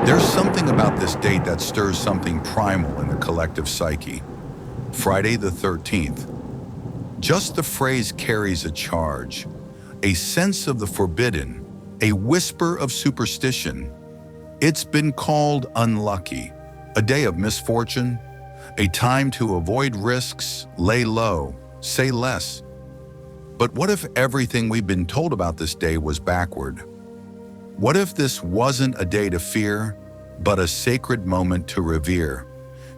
There's something about this date that stirs something primal in the collective psyche. Friday the 13th. Just the phrase carries a charge, a sense of the forbidden, a whisper of superstition. It's been called unlucky, a day of misfortune, a time to avoid risks, lay low, say less. But what if everything we've been told about this day was backward? What if this wasn't a day to fear, but a sacred moment to revere?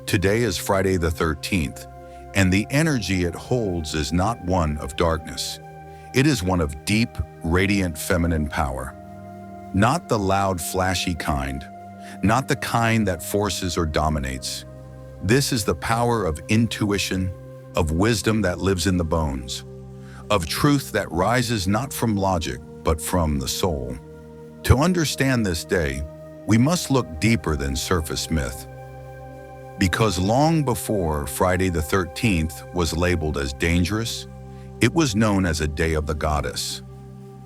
Today is Friday the 13th, and the energy it holds is not one of darkness. It is one of deep, radiant feminine power. Not the loud, flashy kind, not the kind that forces or dominates. This is the power of intuition, of wisdom that lives in the bones, of truth that rises not from logic, but from the soul. To understand this day, we must look deeper than surface myth. Because long before Friday the 13th was labeled as dangerous, it was known as a day of the goddess,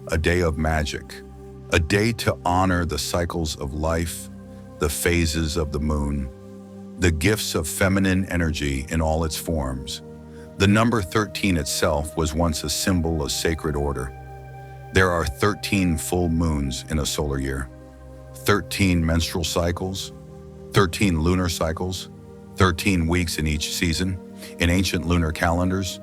a day of magic, a day to honor the cycles of life, the phases of the moon, the gifts of feminine energy in all its forms. The number 13 itself was once a symbol of sacred order. There are 13 full moons in a solar year, 13 menstrual cycles, 13 lunar cycles, 13 weeks in each season. In ancient lunar calendars,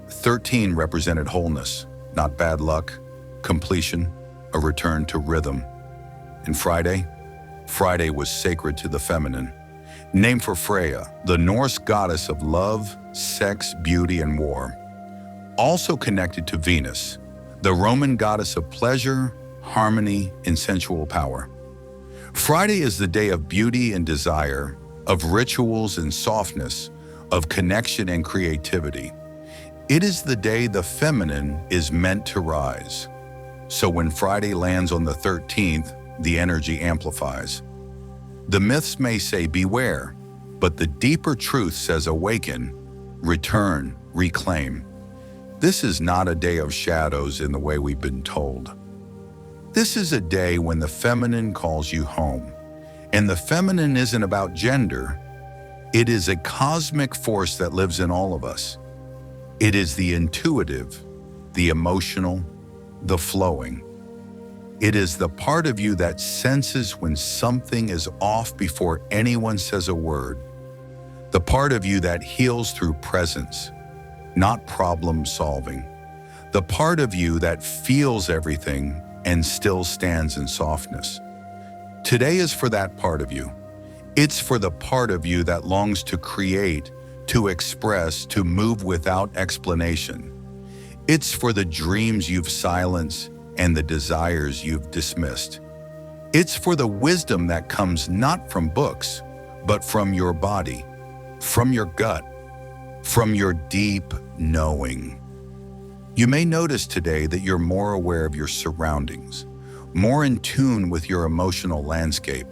13 represented wholeness, not bad luck, completion, a return to rhythm. And Friday was sacred to the feminine, named for Freya, the Norse goddess of love, sex, beauty, and war. Also connected to Venus, the Roman goddess of pleasure, harmony, and sensual power. Friday is the day of beauty and desire, of rituals and softness, of connection and creativity. It is the day the feminine is meant to rise. So when Friday lands on the 13th, the energy amplifies. The myths may say beware, but the deeper truth says awaken, return, reclaim. This is not a day of shadows in the way we've been told. This is a day when the feminine calls you home. And the feminine isn't about gender. It is a cosmic force that lives in all of us. It is the intuitive, the emotional, the flowing. It is the part of you that senses when something is off before anyone says a word. The part of you that heals through presence, not problem solving. The part of you that feels everything and still stands in softness. Today is for that part of you. It's for the part of you that longs to create, to express, to move without explanation. It's for the dreams you've silenced and the desires you've dismissed. It's for the wisdom that comes not from books, but from your body, from your gut, from your deep knowing. You may notice today that you're more aware of your surroundings, more in tune with your emotional landscape.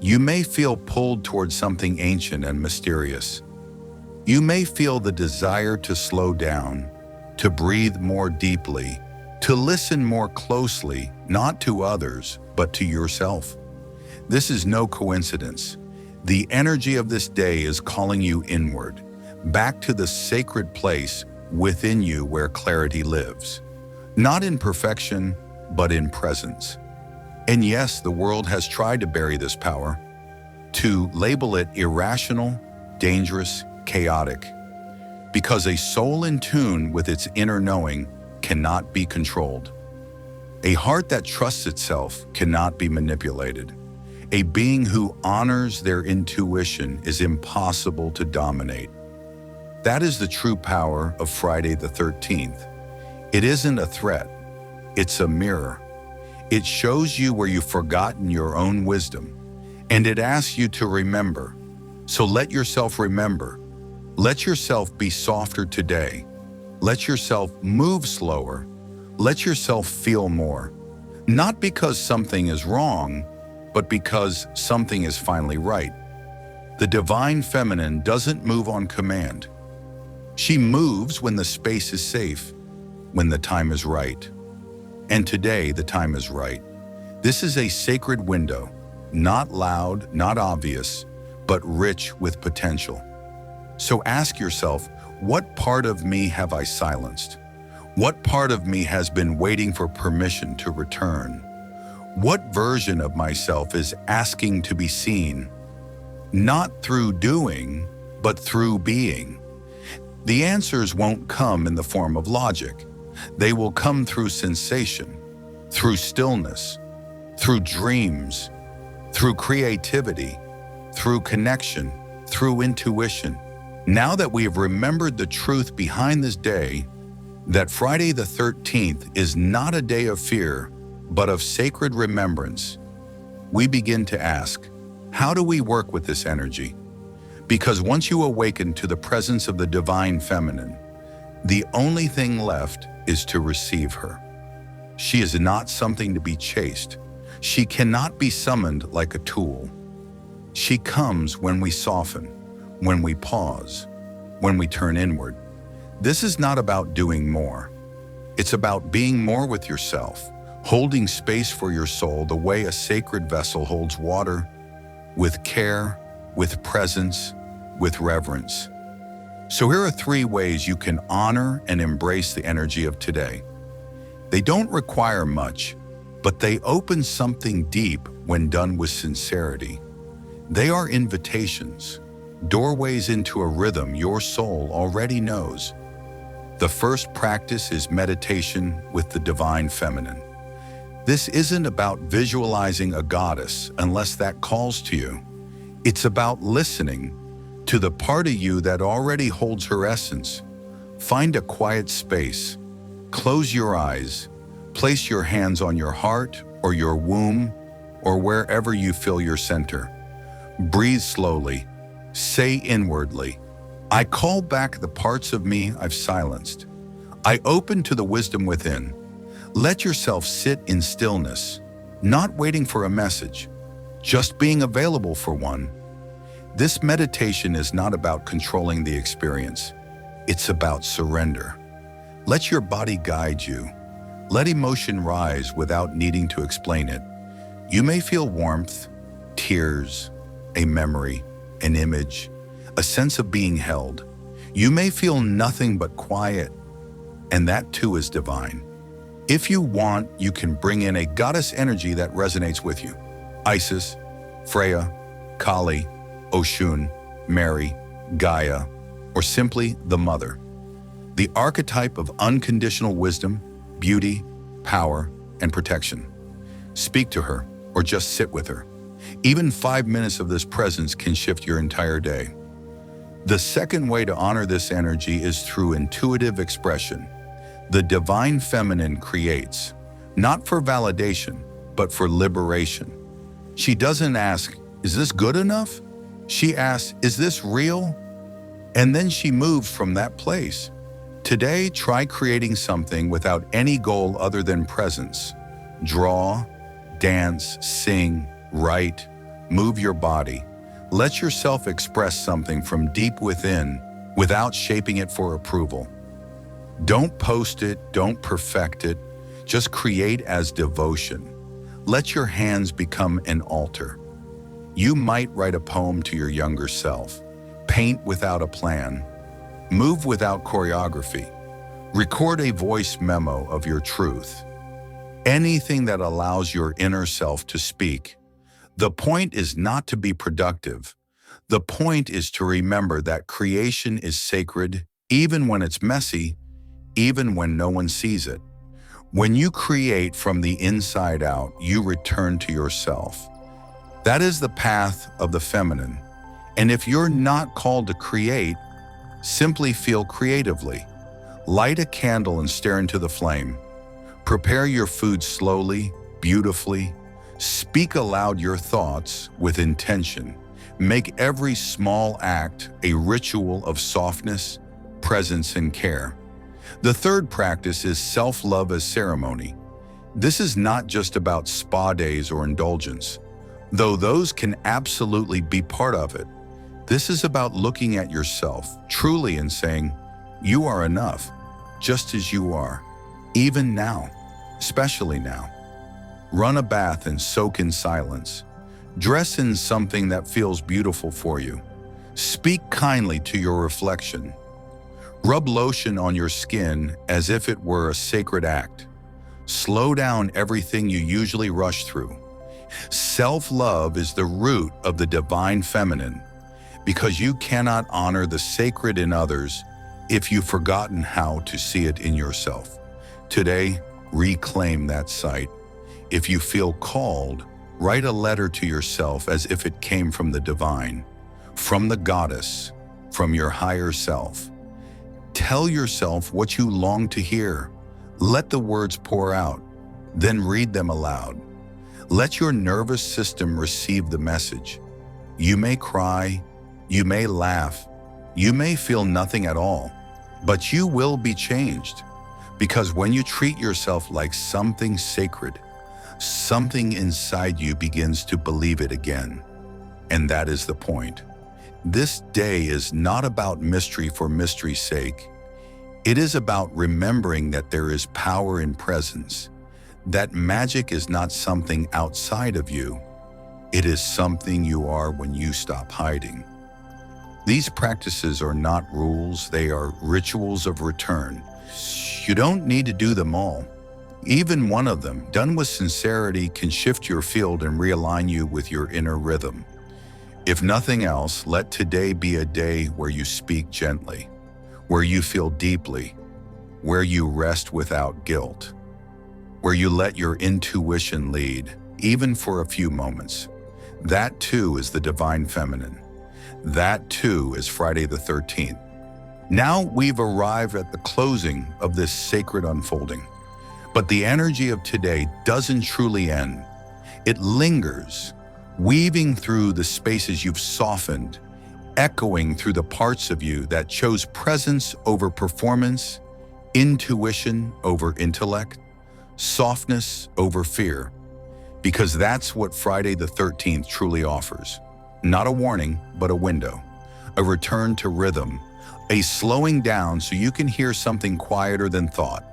You may feel pulled towards something ancient and mysterious. You may feel the desire to slow down, to breathe more deeply, to listen more closely, not to others, but to yourself. This is no coincidence. The energy of this day is calling you inward, back to the sacred place within you where clarity lives. Not in perfection, but in presence. And yes, the world has tried to bury this power, to label it irrational, dangerous, chaotic. Because a soul in tune with its inner knowing cannot be controlled. A heart that trusts itself cannot be manipulated. A being who honors their intuition is impossible to dominate. That is the true power of Friday the 13th. It isn't a threat, it's a mirror. It shows you where you've forgotten your own wisdom, and it asks you to remember. So let yourself remember. Let yourself be softer today. Let yourself move slower. Let yourself feel more. Not because something is wrong, but because something is finally right. The divine feminine doesn't move on command. She moves when the space is safe, when the time is right. And today, the time is right. This is a sacred window, Not loud, not obvious, but rich with potential. So ask yourself, what part of me have I silenced? What part of me has been waiting for permission to return? What version of myself is asking to be seen? Not through doing, but through being. The answers won't come in the form of logic. They will come through sensation, through stillness, through dreams, through creativity, through connection, through intuition. Now that we have remembered the truth behind this day, that Friday the 13th is not a day of fear, but of sacred remembrance, we begin to ask, how do we work with this energy? Because once you awaken to the presence of the divine feminine, the only thing left is to receive her. She is not something to be chased. She cannot be summoned like a tool. She comes when we soften, when we pause, when we turn inward. This is not about doing more. It's about being more with yourself, holding space for your soul the way a sacred vessel holds water, with care, with presence, with reverence. So here are 3 ways you can honor and embrace the energy of today. They don't require much, but they open something deep when done with sincerity. They are invitations, doorways into a rhythm your soul already knows. The first practice is meditation with the divine feminine. This isn't about visualizing a goddess unless that calls to you. It's about listening to the part of you that already holds her essence. Find a quiet space. Close your eyes. Place your hands on your heart or your womb or wherever you feel your center. Breathe slowly. Say inwardly, I call back the parts of me I've silenced. I open to the wisdom within. Let yourself sit in stillness, not waiting for a message, just being available for one. This meditation is not about controlling the experience. It's about surrender. Let your body guide you. Let emotion rise without needing to explain it. You may feel warmth, tears, a memory, an image, a sense of being held. You may feel nothing but quiet, and that too is divine. If you want, you can bring in a goddess energy that resonates with you. Isis, Freya, Kali, Oshun, Mary, Gaia, or simply the Mother. The archetype of unconditional wisdom, beauty, power, and protection. Speak to her or just sit with her. Even 5 minutes of this presence can shift your entire day. The second way to honor this energy is through intuitive expression. The divine feminine creates, not for validation, but for liberation. She doesn't ask, is this good enough? She asks, is this real? And then she moves from that place. Today, try creating something without any goal other than presence. Draw, dance, sing, write, move your body. Let yourself express something from deep within without shaping it for approval. Don't post it, don't perfect it, just create as devotion. Let your hands become an altar. You might write a poem to your younger self, paint without a plan, move without choreography, record a voice memo of your truth. Anything that allows your inner self to speak. The point is not to be productive. The point is to remember that creation is sacred, even when it's messy, even when no one sees it. When you create from the inside out, you return to yourself. That is the path of the feminine. And if you're not called to create, simply feel creatively. Light a candle and stare into the flame. Prepare your food slowly, beautifully. Speak aloud your thoughts with intention. Make every small act a ritual of softness, presence, and care. The third practice is self-love as ceremony. This is not just about spa days or indulgence, though those can absolutely be part of it. This is about looking at yourself truly and saying, you are enough, just as you are, even now, especially now. Run a bath and soak in silence. Dress in something that feels beautiful for you. Speak kindly to your reflection. Rub lotion on your skin as if it were a sacred act. Slow down everything you usually rush through. Self-love is the root of the divine feminine, because you cannot honor the sacred in others if you've forgotten how to see it in yourself. Today, reclaim that sight. If you feel called, write a letter to yourself as if it came from the divine, from the goddess, from your higher self. Tell yourself what you long to hear. Let the words pour out, then read them aloud. Let your nervous system receive the message. You may cry, you may laugh, you may feel nothing at all, but you will be changed. Because when you treat yourself like something sacred, something inside you begins to believe it again. And that is the point. This day is not about mystery for mystery's sake. It is about remembering that there is power in presence, that magic is not something outside of you. It is something you are when you stop hiding. These practices are not rules, they are rituals of return. You don't need to do them all. Even one of them, done with sincerity, can shift your field and realign you with your inner rhythm. If nothing else, let today be a day where you speak gently, where you feel deeply, where you rest without guilt, where you let your intuition lead, even for a few moments. That too is the divine feminine. That too is Friday the 13th. Now we've arrived at the closing of this sacred unfolding. But the energy of today doesn't truly end. It lingers, weaving through the spaces you've softened, echoing through the parts of you that chose presence over performance, intuition over intellect, softness over fear. Because that's what Friday the 13th truly offers. Not a warning, but a window, a return to rhythm, a slowing down so you can hear something quieter than thought,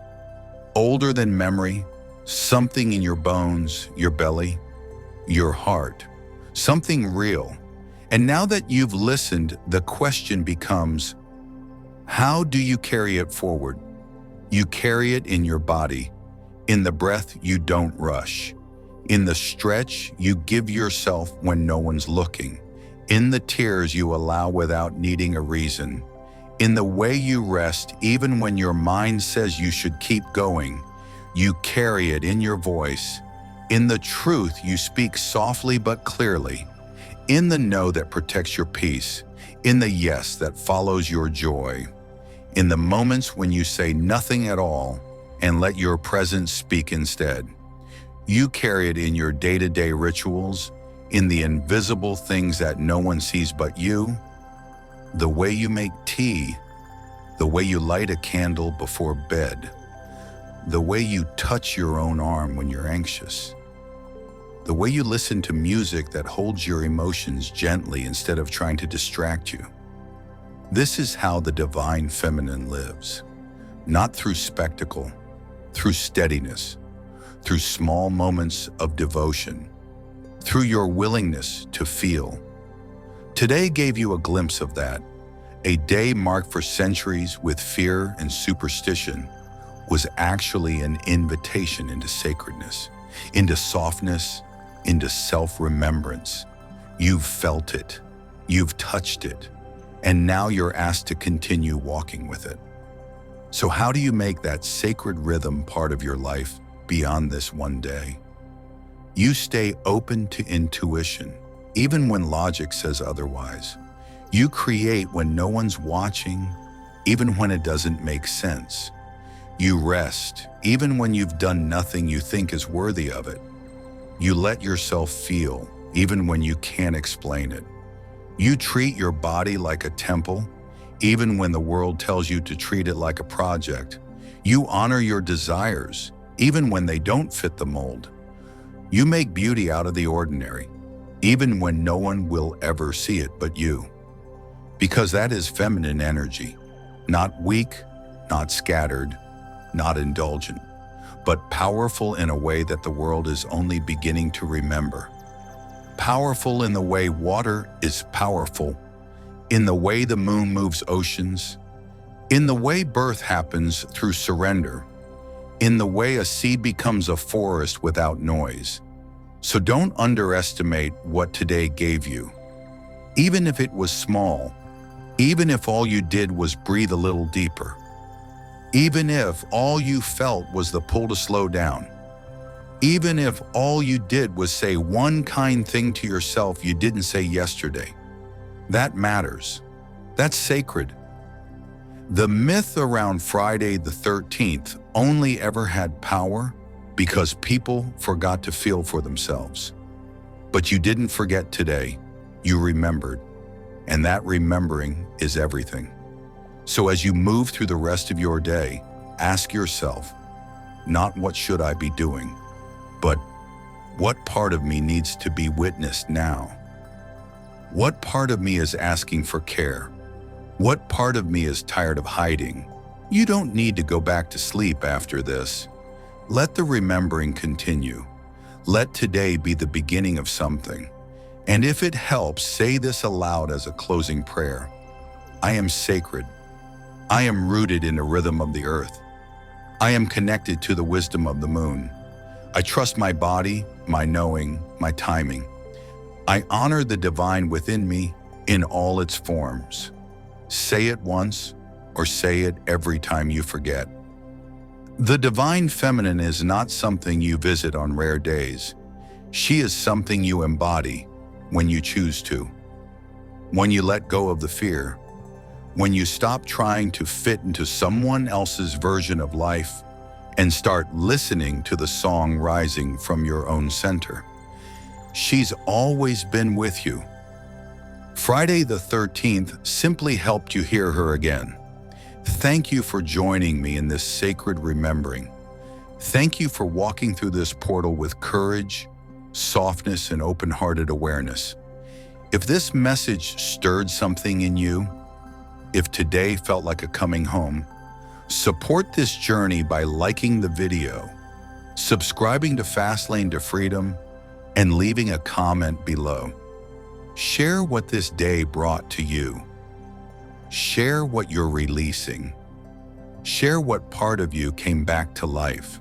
older than memory, something in your bones, your belly, your heart, something real. And now that you've listened, the question becomes, how do you carry it forward? You carry it in your body, in the breath you don't rush, in the stretch you give yourself when no one's looking, in the tears you allow without needing a reason, in the way you rest even when your mind says you should keep going. You carry it in your voice, in the truth you speak softly but clearly, in the no that protects your peace, in the yes that follows your joy, in the moments when you say nothing at all and let your presence speak instead. You carry it in your day-to-day rituals, in the invisible things that no one sees but you, the way you make tea, the way you light a candle before bed, the way you touch your own arm when you're anxious, the way you listen to music that holds your emotions gently instead of trying to distract you. This is how the divine feminine lives, not through spectacle, through steadiness, through small moments of devotion, through your willingness to feel. Today gave you a glimpse of that. A day marked for centuries with fear and superstition was actually an invitation into sacredness, into softness, into self-remembrance. You've felt it, you've touched it, and now you're asked to continue walking with it. So how do you make that sacred rhythm part of your life beyond this one day? You stay open to intuition, even when logic says otherwise. You create when no one's watching, even when it doesn't make sense. You rest, even when you've done nothing you think is worthy of it. You let yourself feel, even when you can't explain it. You treat your body like a temple, even when the world tells you to treat it like a project. You honor your desires, even when they don't fit the mold. You make beauty out of the ordinary, even when no one will ever see it but you. Because that is feminine energy, not weak, not scattered, not indulgent, but powerful in a way that the world is only beginning to remember. powerful in the way water is powerful, in the way the moon moves oceans, in the way birth happens through surrender, in the way a seed becomes a forest without noise. So don't underestimate what today gave you. Even if it was small, even if all you did was breathe a little deeper, even if all you felt was the pull to slow down, even if all you did was say one kind thing to yourself you didn't say yesterday, that matters. That's sacred. The myth around Friday the 13th only ever had power because people forgot to feel for themselves. But you didn't forget today, you remembered, and that remembering is everything. So as you move through the rest of your day, ask yourself, not what should I be doing, but what part of me needs to be witnessed now? What part of me is asking for care? What part of me is tired of hiding? You don't need to go back to sleep after this. Let the remembering continue. Let today be the beginning of something. And if it helps, say this aloud as a closing prayer. I am sacred. I am rooted in the rhythm of the earth. I am connected to the wisdom of the moon. I trust my body, my knowing, my timing. I honor the divine within me in all its forms. Say it once, or say it every time you forget. The divine feminine is not something you visit on rare days. She is something you embody when you choose to. When you let go of the fear, when you stop trying to fit into someone else's version of life and start listening to the song rising from your own center. She's always been with you. Friday the 13th simply helped you hear her again. Thank you for joining me in this sacred remembering. Thank you for walking through this portal with courage, softness, and open-hearted awareness. If this message stirred something in you, if today felt like a coming home, support this journey by liking the video, subscribing to Fastlane to Freedom, and leaving a comment below. Share what this day brought to you. Share what you're releasing. Share what part of you came back to life.